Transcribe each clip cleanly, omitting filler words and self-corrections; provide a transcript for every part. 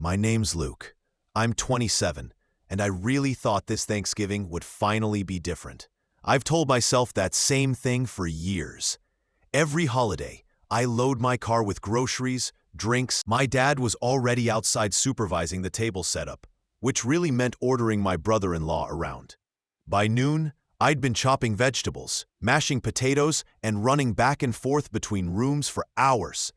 My name's Luke. I'm 27, and I really thought this Thanksgiving would finally be different. I've told myself that same thing for years. Every holiday, I load my car with groceries, drinks. My dad was already outside supervising the table setup, which really meant ordering my brother-in-law around. By noon, I'd been chopping vegetables, mashing potatoes, and running back and forth between rooms for hours.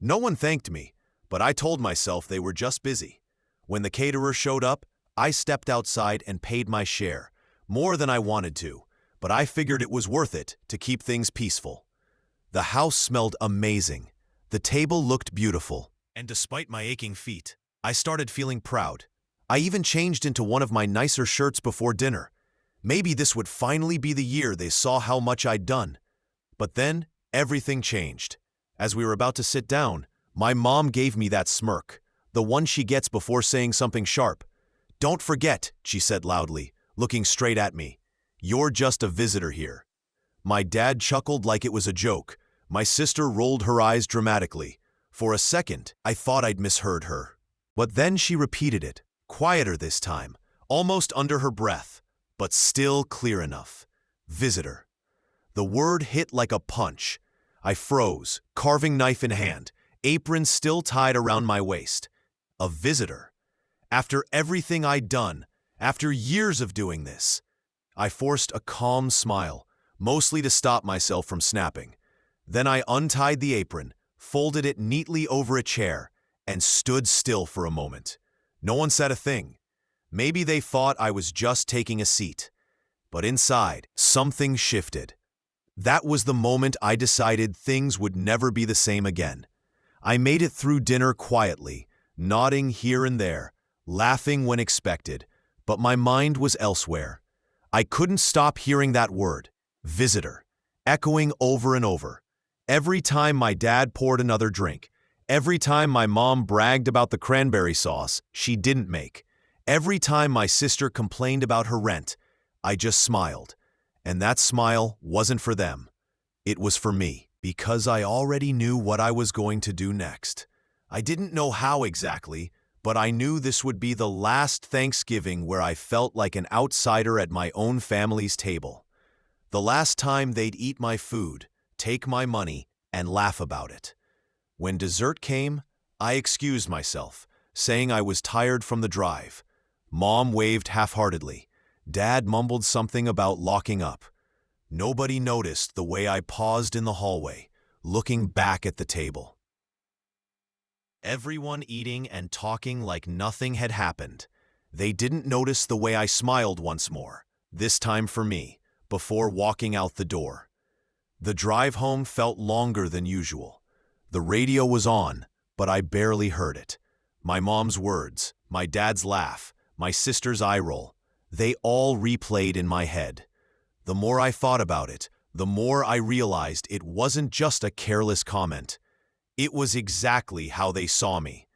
No one thanked me, but I told myself they were just busy. When the caterer showed up, I stepped outside and paid my share, more than I wanted to, but I figured it was worth it to keep things peaceful. The house smelled amazing. The table looked beautiful, and despite my aching feet, I started feeling proud. I even changed into one of my nicer shirts before dinner. Maybe this would finally be the year they saw how much I'd done. But then, everything changed. As we were about to sit down, my mom gave me that smirk, the one she gets before saying something sharp. "Don't forget," she said loudly, looking straight at me. "You're just a visitor here." My dad chuckled like it was a joke. My sister rolled her eyes dramatically. For a second, I thought I'd misheard her. But then she repeated it, quieter this time, almost under her breath, but still clear enough. Visitor. The word hit like a punch. I froze, carving knife in hand, apron still tied around my waist. A visitor. After everything I'd done, after years of doing this, I forced a calm smile, mostly to stop myself from snapping. Then I untied the apron, folded it neatly over a chair, and stood still for a moment. No one said a thing. Maybe they thought I was just taking a seat. But inside, something shifted. That was the moment I decided things would never be the same again. I made it through dinner quietly, nodding here and there, laughing when expected, but my mind was elsewhere. I couldn't stop hearing that word, visitor, echoing over and over. Every time my dad poured another drink, every time my mom bragged about the cranberry sauce she didn't make, every time my sister complained about her rent, I just smiled. And that smile wasn't for them. It was for me, because I already knew what I was going to do next. I didn't know how exactly, but I knew this would be the last Thanksgiving where I felt like an outsider at my own family's table. The last time they'd eat my food, take my money, and laugh about it. When dessert came, I excused myself, saying I was tired from the drive. Mom waved half-heartedly. Dad mumbled something about locking up. Nobody noticed the way I paused in the hallway, looking back at the table. Everyone eating and talking like nothing had happened. They didn't notice the way I smiled once more, this time for me, before walking out the door. The drive home felt longer than usual. The radio was on, but I barely heard it. My mom's words, my dad's laugh, my sister's eye roll, they all replayed in my head. The more I thought about it, the more I realized it wasn't just a careless comment. It was exactly how they saw me.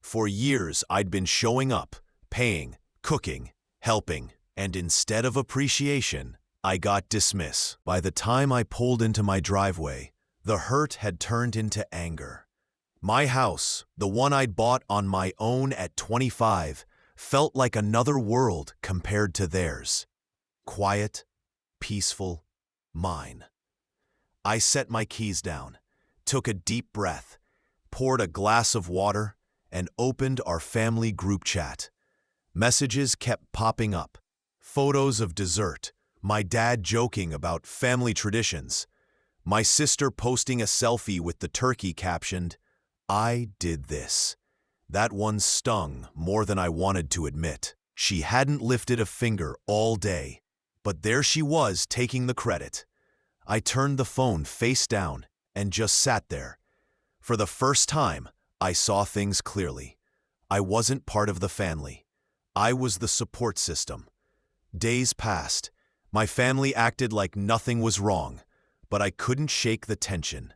For years, I'd been showing up, paying, cooking, helping, and instead of appreciation, I got dismiss. By the time I pulled into my driveway, the hurt had turned into anger. My house, the one I'd bought on my own at 25, felt like another world compared to theirs. Quiet, peaceful, mine. I set my keys down, took a deep breath, poured a glass of water, and opened our family group chat. Messages kept popping up. Photos of dessert, my dad joking about family traditions, my sister posting a selfie with the turkey captioned, "I did this." That one stung more than I wanted to admit. She hadn't lifted a finger all day, but there she was taking the credit. I turned the phone face down and just sat there. For the first time, I saw things clearly. I wasn't part of the family. I was the support system. Days passed. My family acted like nothing was wrong, but I couldn't shake the tension.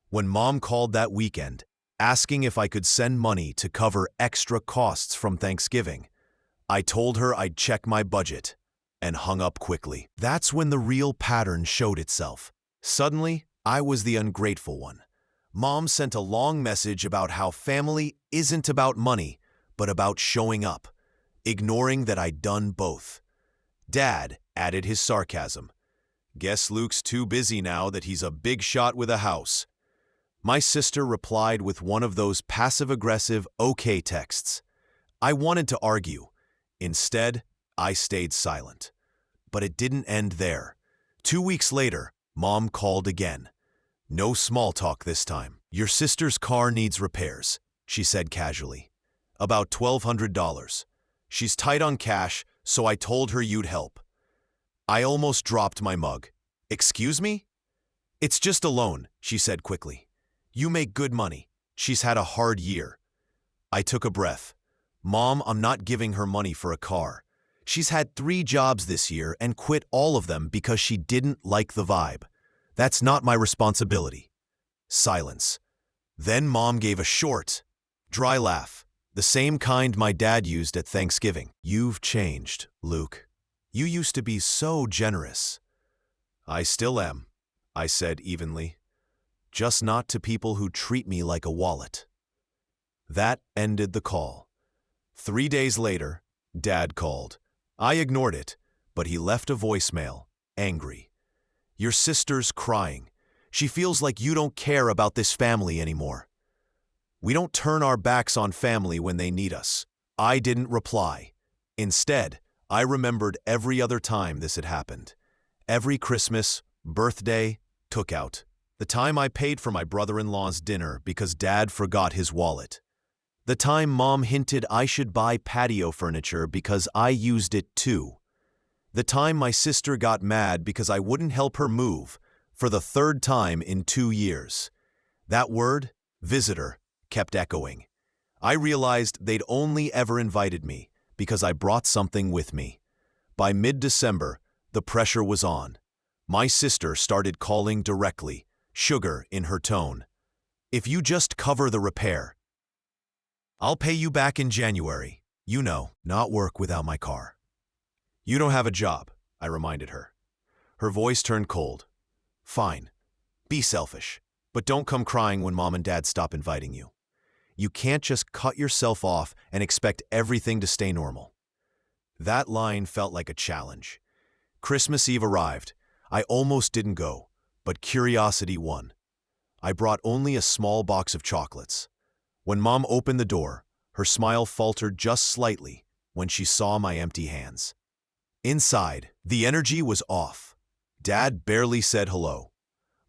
When Mom called that weekend, asking if I could send money to cover extra costs from Thanksgiving, I told her I'd check my budget and hung up quickly. That's when the real pattern showed itself. Suddenly, I was the ungrateful one. Mom sent a long message about how family isn't about money, but about showing up, ignoring that I'd done both. Dad added his sarcasm. Guess Luke's too busy now that he's a big shot with a house. My sister replied with one of those passive-aggressive okay texts. I wanted to argue. Instead, I stayed silent. But it didn't end there. 2 weeks later, Mom called again. No small talk this time. Your sister's car needs repairs, she said casually. About $1,200. She's tight on cash, so I told her you'd help. I almost dropped my mug. Excuse me? It's just a loan, she said quickly. You make good money. She's had a hard year. I took a breath. Mom, I'm not giving her money for a car. She's had 3 jobs this year and quit all of them because she didn't like the vibe. That's not my responsibility. Silence. Then Mom gave a short, dry laugh, the same kind my dad used at Thanksgiving. You've changed, Luke. You used to be so generous. I still am, I said evenly. Just not to people who treat me like a wallet. That ended the call. 3 days later, Dad called. I ignored it, but he left a voicemail, angry. Your sister's crying. She feels like you don't care about this family anymore. We don't turn our backs on family when they need us. I didn't reply. Instead, I remembered every other time this had happened. Every Christmas, birthday, cookout. The time I paid for my brother-in-law's dinner because Dad forgot his wallet. The time Mom hinted I should buy patio furniture because I used it too. The time my sister got mad because I wouldn't help her move for the 3rd time in 2 years. That word, visitor, kept echoing. I realized they'd only ever invited me because I brought something with me. By mid-December, the pressure was on. My sister started calling directly, sugar in her tone. If you just cover the repair, I'll pay you back in January. You know, not work without my car. You don't have a job, I reminded her. Her voice turned cold. Fine. Be selfish, but don't come crying when Mom and Dad stop inviting you. You can't just cut yourself off and expect everything to stay normal. That line felt like a challenge. Christmas Eve arrived. I almost didn't go, but curiosity won. I brought only a small box of chocolates. When Mom opened the door, her smile faltered just slightly when she saw my empty hands. Inside, the energy was off. Dad barely said hello.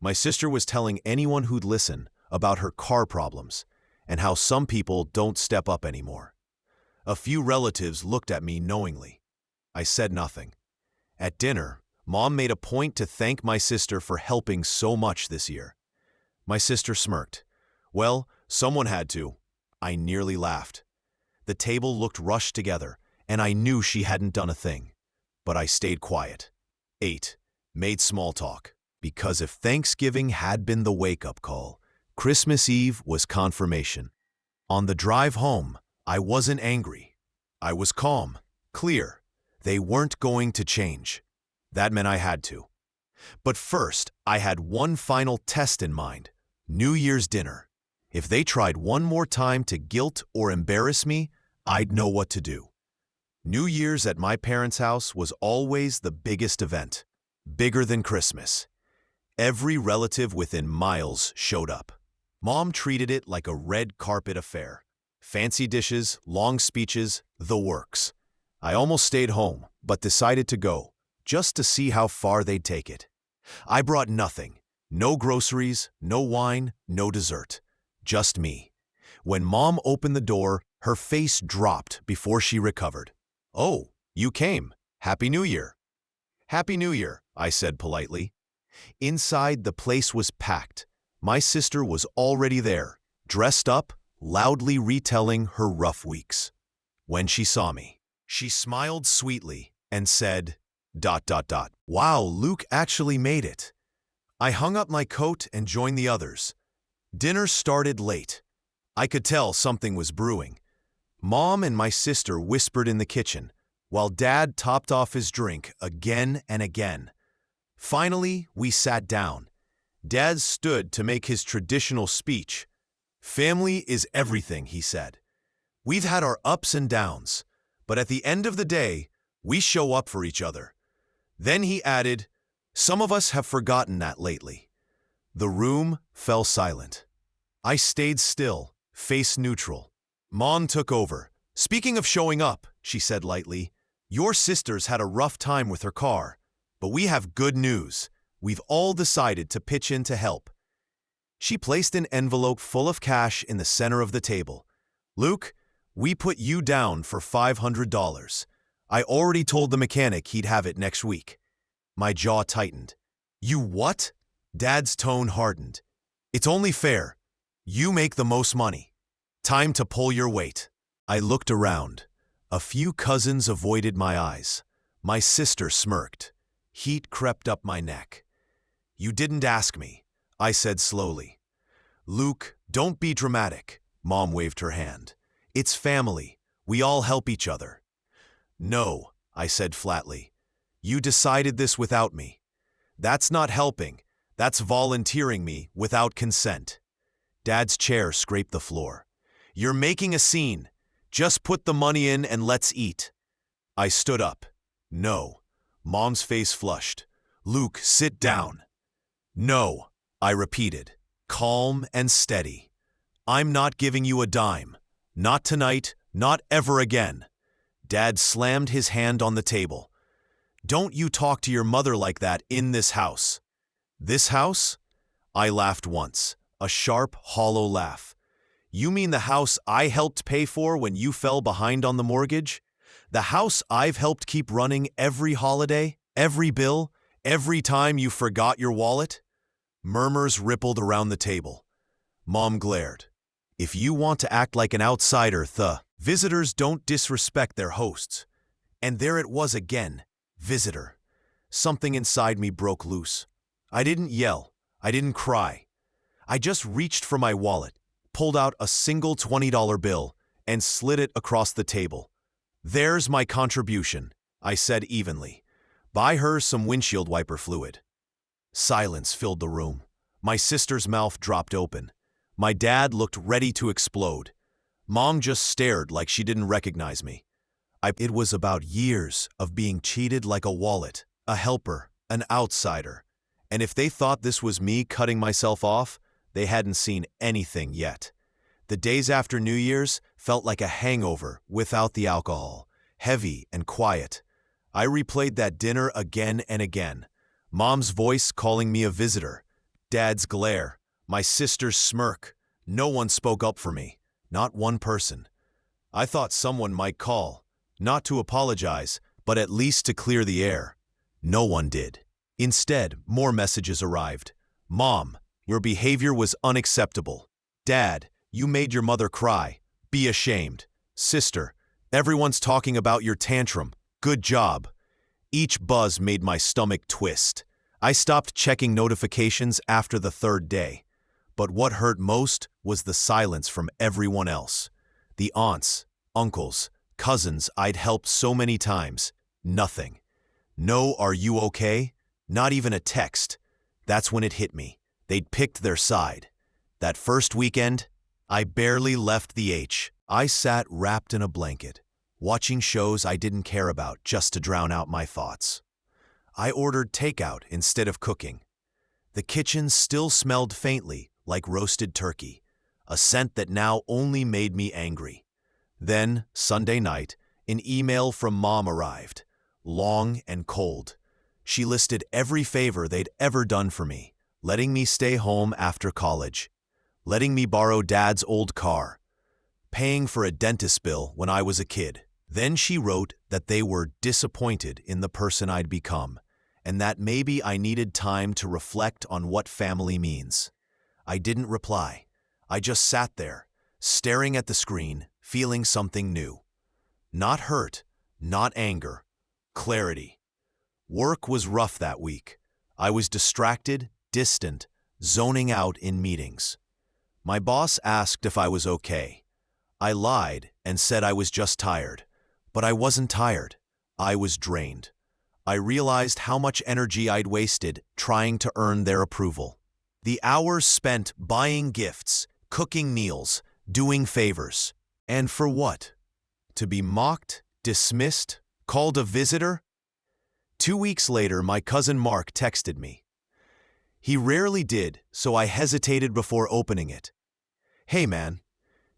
My sister was telling anyone who'd listen about her car problems and how some people don't step up anymore. A few relatives looked at me knowingly. I said nothing. At dinner, Mom made a point to thank my sister for helping so much this year. My sister smirked. Well, someone had to. I nearly laughed. The table looked rushed together, and I knew she hadn't done a thing. But I stayed quiet. Ate. Made small talk. Because if Thanksgiving had been the wake-up call, Christmas Eve was confirmation. On the drive home, I wasn't angry. I was calm, clear. They weren't going to change. That meant I had to. But first, I had one final test in mind. New Year's dinner. If they tried one more time to guilt or embarrass me, I'd know what to do. New Year's at my parents' house was always the biggest event. Bigger than Christmas. Every relative within miles showed up. Mom treated it like a red carpet affair. Fancy dishes, long speeches, the works. I almost stayed home, but decided to go, just to see how far they'd take it. I brought nothing. No groceries, no wine, no dessert. Just me. When Mom opened the door, her face dropped before she recovered. Oh, you came. Happy New Year. Happy New Year, I said politely. Inside, the place was packed. My sister was already there, dressed up, loudly retelling her rough weeks. When she saw me, she smiled sweetly and said, ... Wow, Luke actually made it. I hung up my coat and joined the others. Dinner started late. I could tell something was brewing. Mom and my sister whispered in the kitchen, while Dad topped off his drink again and again. Finally, we sat down. Dad stood to make his traditional speech. Family is everything, he said. We've had our ups and downs, but at the end of the day, we show up for each other. Then he added, "Some of us have forgotten that lately." The room fell silent. I stayed still, face neutral. Mom took over. "Speaking of showing up," she said lightly, "your sister's had a rough time with her car, but we have good news. We've all decided to pitch in to help." She placed an envelope full of cash in the center of the table. "Luke, we put you down for $500. I already told the mechanic he'd have it next week." My jaw tightened. "You what?" Dad's tone hardened. "It's only fair. You make the most money. Time to pull your weight." I looked around. A few cousins avoided my eyes. My sister smirked. Heat crept up my neck. "You didn't ask me," I said slowly. "Luke, don't be dramatic," Mom waved her hand. "It's family. We all help each other." "No," I said flatly. "You decided this without me. That's not helping. That's volunteering me without consent." Dad's chair scraped the floor. "You're making a scene. Just put the money in and let's eat." I stood up. "No." Mom's face flushed. "Luke, sit down." "No," I repeated, calm and steady. "I'm not giving you a dime. Not tonight, not ever again." Dad slammed his hand on the table. "Don't you talk to your mother like that in this house." "This house?" I laughed once, a sharp, hollow laugh. "You mean the house I helped pay for when you fell behind on the mortgage? The house I've helped keep running every holiday, every bill, every time you forgot your wallet?" Murmurs rippled around the table. Mom glared. "If you want to act like an outsider, visitors don't disrespect their hosts." And there it was again, visitor. Something inside me broke loose. I didn't yell. I didn't cry. I just reached for my wallet, pulled out a single $20 bill, and slid it across the table. "There's my contribution," I said evenly. "Buy her some windshield wiper fluid." Silence filled the room. My sister's mouth dropped open. My dad looked ready to explode. Mom just stared like she didn't recognize me. It was about years of being treated like a wallet, a helper, an outsider. And if they thought this was me cutting myself off, they hadn't seen anything yet. The days after New Year's felt like a hangover without the alcohol, heavy and quiet. I replayed that dinner again and again. Mom's voice calling me a visitor. Dad's glare. My sister's smirk. No one spoke up for me. Not one person. I thought someone might call. Not to apologize, but at least to clear the air. No one did. Instead, more messages arrived. "Mom, your behavior was unacceptable." "Dad, you made your mother cry. Be ashamed." "Sister, everyone's talking about your tantrum. Good job." Each buzz made my stomach twist. I stopped checking notifications after the third day. But what hurt most was the silence from everyone else. The aunts, uncles, cousins I'd helped so many times. Nothing. No "are you okay?" Not even a text. That's when it hit me. They'd picked their side. That first weekend, I barely left the H. I sat wrapped in a blanket, watching shows I didn't care about just to drown out my thoughts. I ordered takeout instead of cooking. The kitchen still smelled faintly like roasted turkey, a scent that now only made me angry. Then, Sunday night, an email from Mom arrived, long and cold. She listed every favor they'd ever done for me, letting me stay home after college, letting me borrow Dad's old car, paying for a dentist bill when I was a kid. Then she wrote that they were disappointed in the person I'd become, and that maybe I needed time to reflect on what family means. I didn't reply. I just sat there, staring at the screen, feeling something new. Not hurt, not anger, clarity. Work was rough that week. I was distracted, distant, zoning out in meetings. My boss asked if I was okay. I lied and said I was just tired. But I wasn't tired. I was drained. I realized how much energy I'd wasted trying to earn their approval. The hours spent buying gifts, cooking meals, doing favors. And for what? To be mocked, dismissed, called a visitor? 2 weeks later, my cousin Mark texted me. He rarely did, so I hesitated before opening it. Hey man,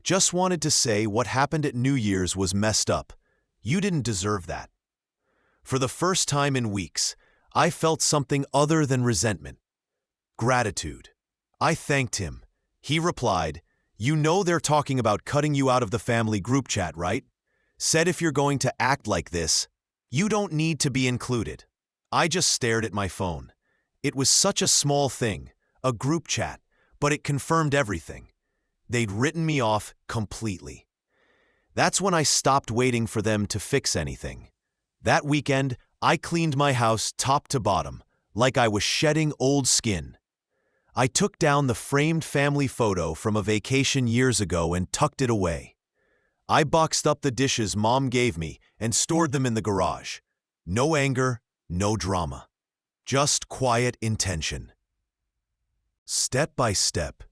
just wanted to say what happened at New Year's was messed up. You didn't deserve that. For the first time in weeks, I felt something other than resentment. Gratitude. I thanked him. He replied, "You know they're talking about cutting you out of the family group chat, right? Said if you're going to act like this, you don't need to be included." I just stared at my phone. It was such a small thing, a group chat, but it confirmed everything. They'd written me off completely. That's when I stopped waiting for them to fix anything. That weekend, I cleaned my house top to bottom, like I was shedding old skin. I took down the framed family photo from a vacation years ago and tucked it away. I boxed up the dishes Mom gave me and stored them in the garage. No anger, no drama. Just quiet intention. Step by step,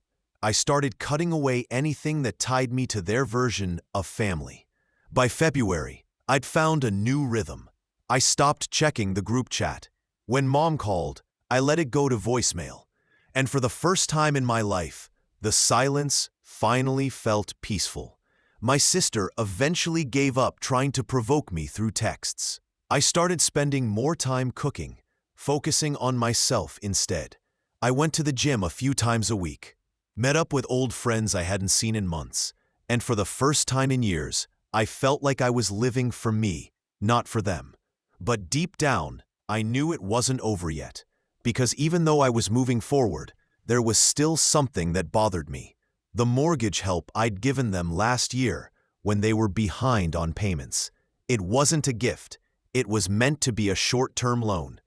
I started cutting away anything that tied me to their version of family. By February, I'd found a new rhythm. I stopped checking the group chat. When Mom called, I let it go to voicemail. And for the first time in my life, the silence finally felt peaceful. My sister eventually gave up trying to provoke me through texts. I started spending more time cooking, focusing on myself instead. I went to the gym a few times a week, met up with old friends I hadn't seen in months, and for the first time in years, I felt like I was living for me, not for them. But deep down, I knew it wasn't over yet, because even though I was moving forward, there was still something that bothered me. The mortgage help I'd given them last year when they were behind on payments. It wasn't a gift. It was meant to be a short-term loan.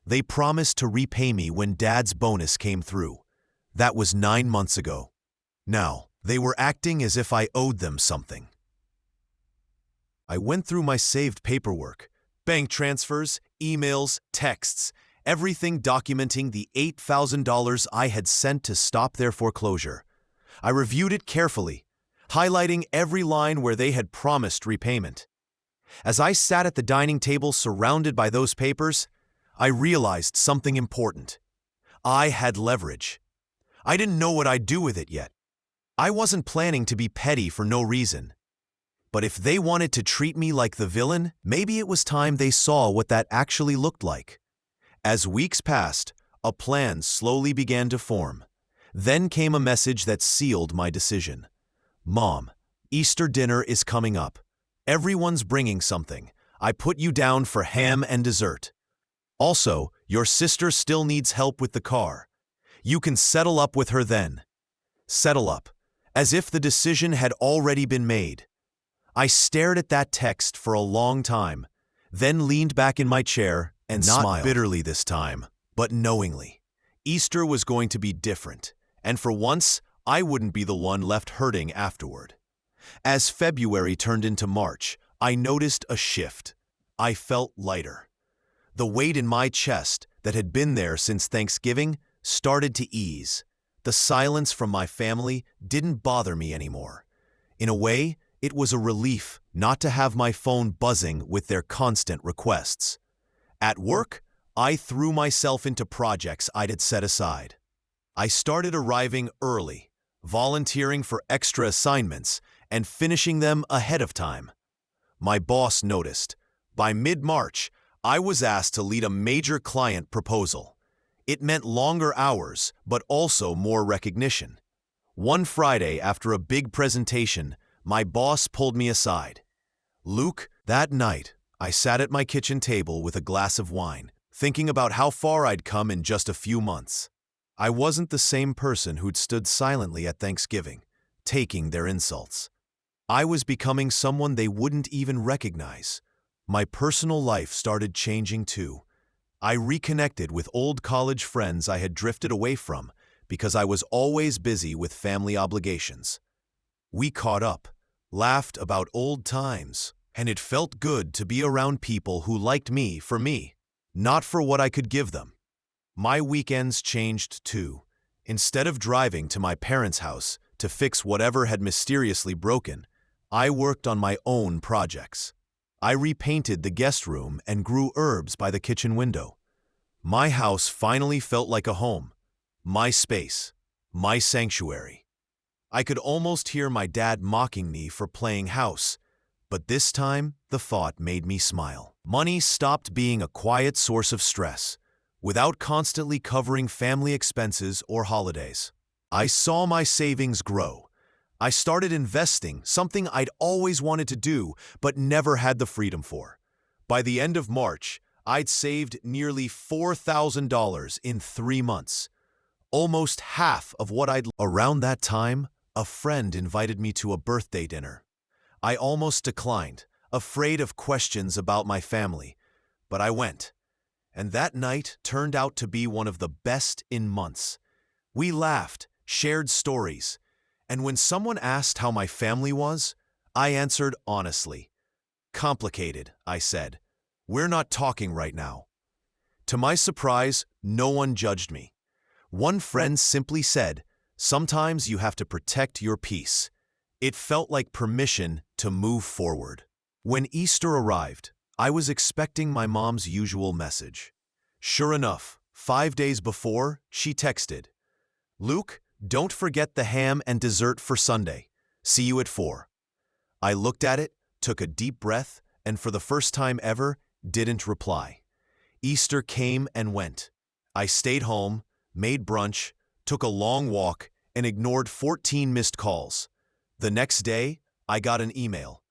They promised to repay me when Dad's bonus came through. That was 9 months ago. Now, they were acting as if I owed them something. I went through my saved paperwork, bank transfers, emails, texts, everything documenting the $8,000 I had sent to stop their foreclosure. I reviewed it carefully, highlighting every line where they had promised repayment. As I sat at the dining table surrounded by those papers, I realized something important. I had leverage. I didn't know what I'd do with it yet. I wasn't planning to be petty for no reason. But if they wanted to treat me like the villain, maybe it was time they saw what that actually looked like. As weeks passed, a plan slowly began to form. Then came a message that sealed my decision. "Mom, Easter dinner is coming up. Everyone's bringing something. I put you down for ham and dessert. Also, your sister still needs help with the car. You can settle up with her then." Settle up, as if the decision had already been made. I stared at that text for a long time, then leaned back in my chair and smiled. Not bitterly this time, but knowingly. Easter was going to be different, and for once, I wouldn't be the one left hurting afterward. As February turned into March, I noticed a shift. I felt lighter. The weight in my chest that had been there since Thanksgiving started to ease. The silence from my family didn't bother me anymore. In a way, it was a relief not to have my phone buzzing with their constant requests. At work, I threw myself into projects I had set aside. I started arriving early, volunteering for extra assignments, and finishing them ahead of time. My boss noticed. By mid-March, I was asked to lead a major client proposal. It meant longer hours, but also more recognition. One Friday, after a big presentation, my boss pulled me aside. "Luke, that night, I sat at my kitchen table with a glass of wine, thinking about how far I'd come in just a few months. I wasn't the same person who'd stood silently at Thanksgiving, taking their insults. I was becoming someone they wouldn't even recognize. My personal life started changing too. I reconnected with old college friends I had drifted away from because I was always busy with family obligations. We caught up, laughed about old times, and it felt good to be around people who liked me for me, not for what I could give them. My weekends changed too. Instead of driving to my parents' house to fix whatever had mysteriously broken, I worked on my own projects. I repainted the guest room and grew herbs by the kitchen window. My house finally felt like a home. My space. My sanctuary. I could almost hear my dad mocking me for playing house, but this time the thought made me smile. Money stopped being a quiet source of stress, without constantly covering family expenses or holidays. I saw my savings grow. I started investing, something I'd always wanted to do but never had the freedom for. By the end of March, I'd saved nearly $4,000 in 3 months, almost half of what I'd. Around that time, a friend invited me to a birthday dinner. I almost declined, afraid of questions about my family, but I went. And that night turned out to be one of the best in months. We laughed, shared stories, and when someone asked how my family was, I answered honestly. Complicated, I said. We're not talking right now. To my surprise, no one judged me. One friend simply said, sometimes you have to protect your peace. It felt like permission to move forward. When Easter arrived, I was expecting my mom's usual message. Sure enough, 5 days before, she texted, "Luke, don't forget the ham and dessert for Sunday. See you at 4. I looked at it, took a deep breath, and for the first time ever, didn't reply. Easter came and went. I stayed home, made brunch, took a long walk, and ignored 14 missed calls. The next day, I got an email.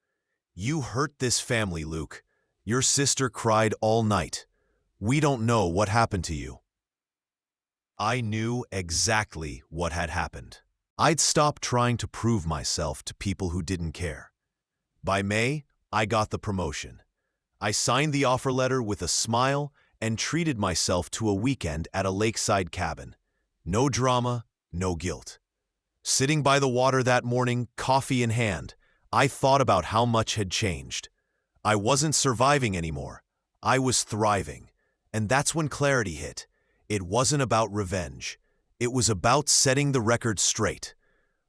"You hurt this family, Luke. Your sister cried all night. We don't know what happened to you." I knew exactly what had happened. I'd stopped trying to prove myself to people who didn't care. By May, I got the promotion. I signed the offer letter with a smile and treated myself to a weekend at a lakeside cabin. No drama, no guilt. Sitting by the water that morning, coffee in hand, I thought about how much had changed. I wasn't surviving anymore. I was thriving. And that's when clarity hit. It wasn't about revenge. It was about setting the record straight.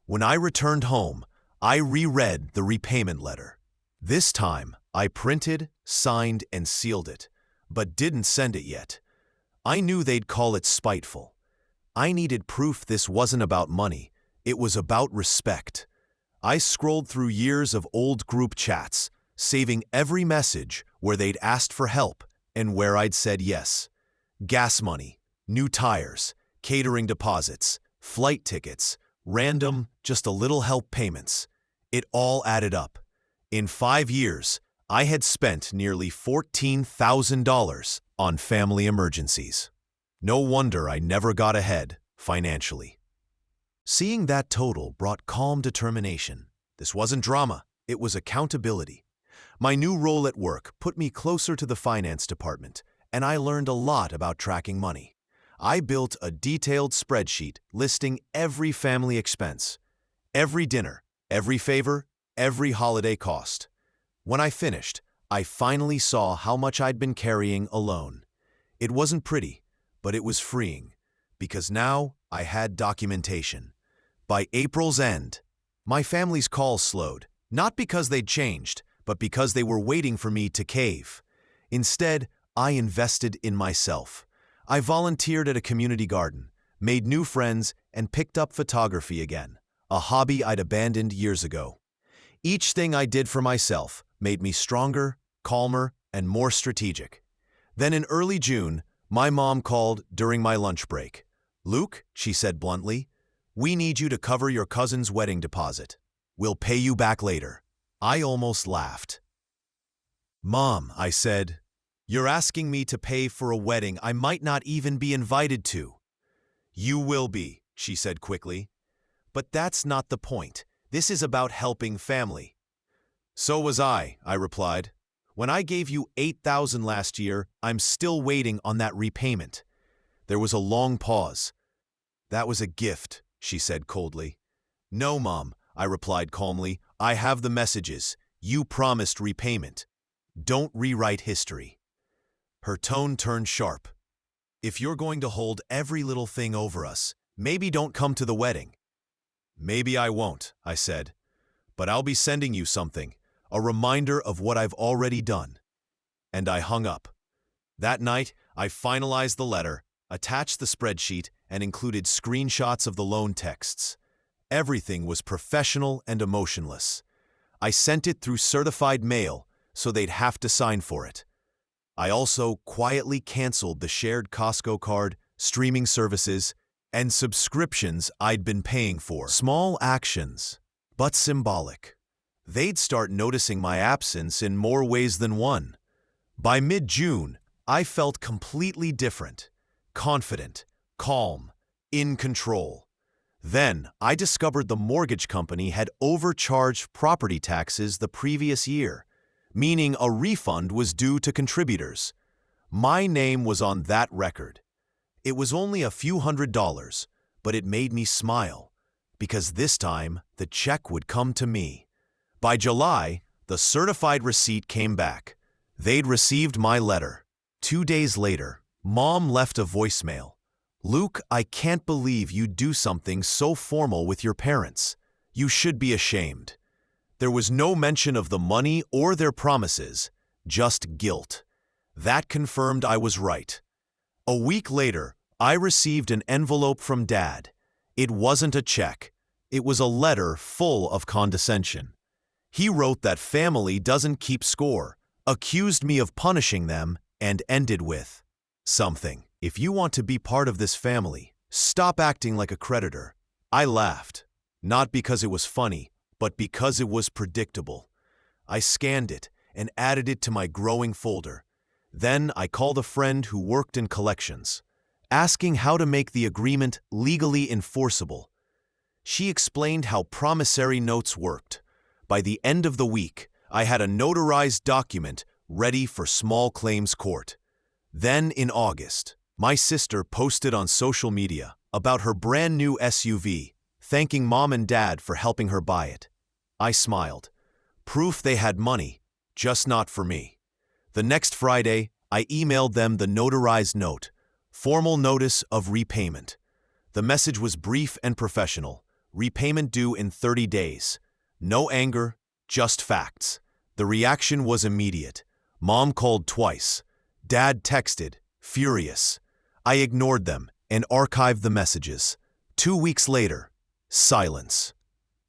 When I returned home, I reread the repayment letter. This time, I printed, signed, and sealed it, but didn't send it yet. I knew they'd call it spiteful. I needed proof this wasn't about money. It was about respect. I scrolled through years of old group chats, saving every message where they'd asked for help and where I'd said yes. Gas money, new tires, catering deposits, flight tickets, random, just a little help payments. It all added up. In 5 years, I had spent nearly $14,000 on family emergencies. No wonder I never got ahead financially. Seeing that total brought calm determination. This wasn't drama, it was accountability. My new role at work put me closer to the finance department, and I learned a lot about tracking money. I built a detailed spreadsheet listing every family expense, every dinner, every favor, every holiday cost. When I finished, I finally saw how much I'd been carrying alone. It wasn't pretty, but it was freeing, because now I had documentation. By April's end, my family's calls slowed, not because they'd changed, but because they were waiting for me to cave. Instead, I invested in myself. I volunteered at a community garden, made new friends, and picked up photography again, a hobby I'd abandoned years ago. Each thing I did for myself made me stronger, calmer, and more strategic. Then in early June, my mom called during my lunch break. "Luke," she said bluntly, "we need you to cover your cousin's wedding deposit. We'll pay you back later." I almost laughed. "Mom," I said, "you're asking me to pay for a wedding I might not even be invited to." "You will be," she said quickly. "But that's not the point. This is about helping family." "So was I," I replied. "When I gave you $8,000 last year, I'm still waiting on that repayment." There was a long pause. "That was a gift," she said coldly. "No, Mom," I replied calmly. "I have the messages. You promised repayment. Don't rewrite history." Her tone turned sharp. "If you're going to hold every little thing over us, maybe don't come to the wedding." "Maybe I won't," I said. but I'll be sending you something, a reminder of what I've already done." And I hung up. That night, I finalized the letter, attached the spreadsheet, and included screenshots of the loan texts. Everything was professional and emotionless. I sent it through certified mail, so they'd have to sign for it. I also quietly canceled the shared Costco card, streaming services, and subscriptions I'd been paying for. Small actions, but symbolic. They'd start noticing my absence in more ways than one. By mid-June, I felt completely different, confident, calm, in control. Then, I discovered the mortgage company had overcharged property taxes the previous year, meaning a refund was due to contributors. My name was on that record. It was only a few $100s, but it made me smile, because this time the check would come to me. By July, the certified receipt came back. They'd received my letter. 2 days later, Mom left a voicemail. "Luke, I can't believe you do something so formal with your parents. You should be ashamed." There was no mention of the money or their promises, just guilt. That confirmed I was right. A week later, I received an envelope from Dad. It wasn't a check. It was a letter full of condescension. He wrote that family doesn't keep score, accused me of punishing them, and ended with something. "If you want to be part of this family, stop acting like a creditor." I laughed, not because it was funny, but because it was predictable. I scanned it and added it to my growing folder. Then I called a friend who worked in collections, asking how to make the agreement legally enforceable. She explained how promissory notes worked. By the end of the week, I had a notarized document ready for small claims court. Then in August, my sister posted on social media about her brand new SUV, thanking Mom and Dad for helping her buy it. I smiled. Proof they had money, just not for me. The next Friday, I emailed them the notarized note, formal notice of repayment. The message was brief and professional. Repayment due in 30 days. No anger, just facts. The reaction was immediate. Mom called twice. Dad texted, furious. I ignored them and archived the messages. 2 weeks later, silence.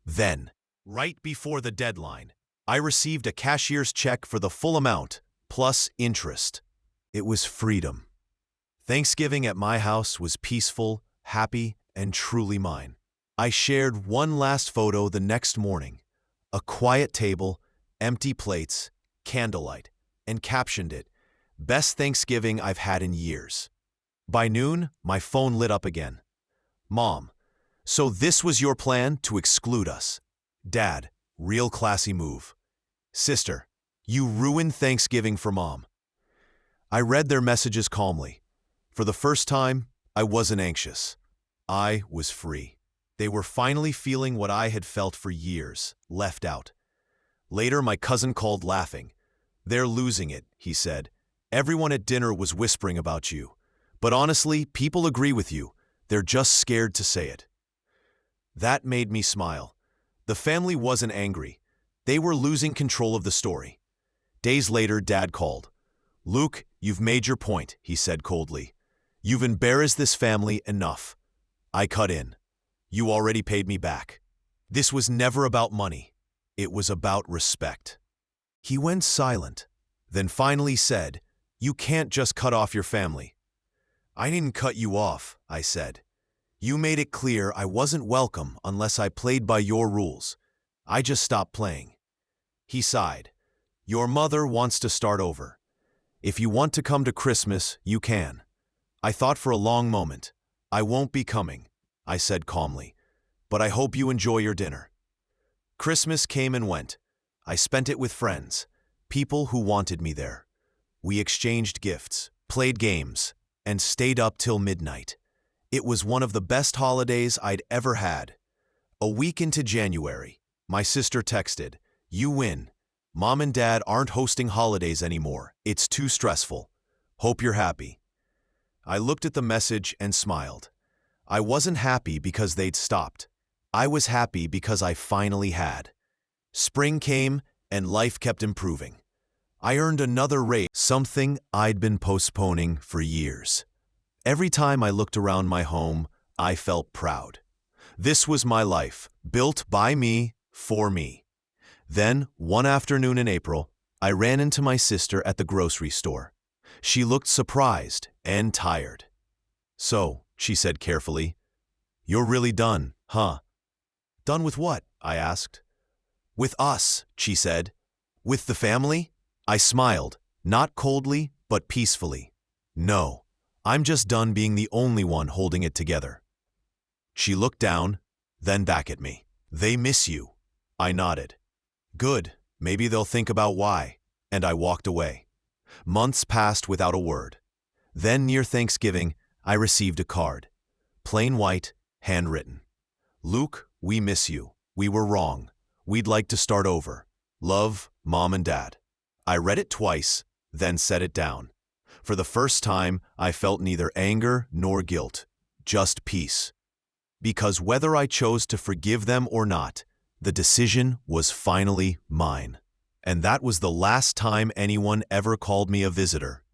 Then, right before the deadline, I received a cashier's check for the full amount, plus interest. It was freedom. Thanksgiving at my house was peaceful, happy, and truly mine. I shared one last photo the next morning. A quiet table, empty plates, candlelight, and captioned it, "Best Thanksgiving I've had in years." By noon, my phone lit up again. "Mom, so this was your plan to exclude us?" Dad, real classy move. "Sister, you ruined Thanksgiving for Mom." I read their messages calmly. For the first time, I wasn't anxious. I was free. They were finally feeling what I had felt for years, left out. Later, my cousin called laughing. "They're losing it," he said. "Everyone at dinner was whispering about you. But honestly, people agree with you. They're just scared to say it." That made me smile. The family wasn't angry. They were losing control of the story. Days later, Dad called. "Luke, you've made your point," he said coldly. "You've embarrassed this family enough." I cut in. "You already paid me back." This was never about money. It was about respect. He went silent, then finally said, "You can't just cut off your family." "I didn't cut you off," I said. "You made it clear I wasn't welcome unless I played by your rules. I just stopped playing." He sighed. "Your mother wants to start over. If you want to come to Christmas, you can." I thought for a long moment. "I won't be coming," I said calmly, "but I hope you enjoy your dinner." Christmas came and went. I spent it with friends, people who wanted me there. We exchanged gifts, played games, and stayed up till midnight. It was one of the best holidays I'd ever had. A week into January, my sister texted, "You win. Mom and Dad aren't hosting holidays anymore. It's too stressful. Hope you're happy." I looked at the message and smiled. I wasn't happy because they'd stopped. I was happy because I finally had. Spring came, and life kept improving. I earned another raise, something I'd been postponing for years. Every time I looked around my home, I felt proud. This was my life, built by me, for me. Then, one afternoon in April, I ran into my sister at the grocery store. She looked surprised and tired. "So," she said carefully, "you're really done, huh?" "Done with what?" I asked. "With us," she said. "With the family?" I smiled, not coldly, but peacefully. "No, I'm just done being the only one holding it together." She looked down, then back at me. "They miss you." I nodded. "Good, maybe they'll think about why," and I walked away. Months passed without a word. Then, near Thanksgiving, I received a card. Plain white, handwritten. "Luke, we miss you. We were wrong. We'd like to start over. Love, Mom and Dad." I read it twice, then set it down. For the first time, I felt neither anger nor guilt, just peace. Because whether I chose to forgive them or not, the decision was finally mine. And that was the last time anyone ever called me a visitor.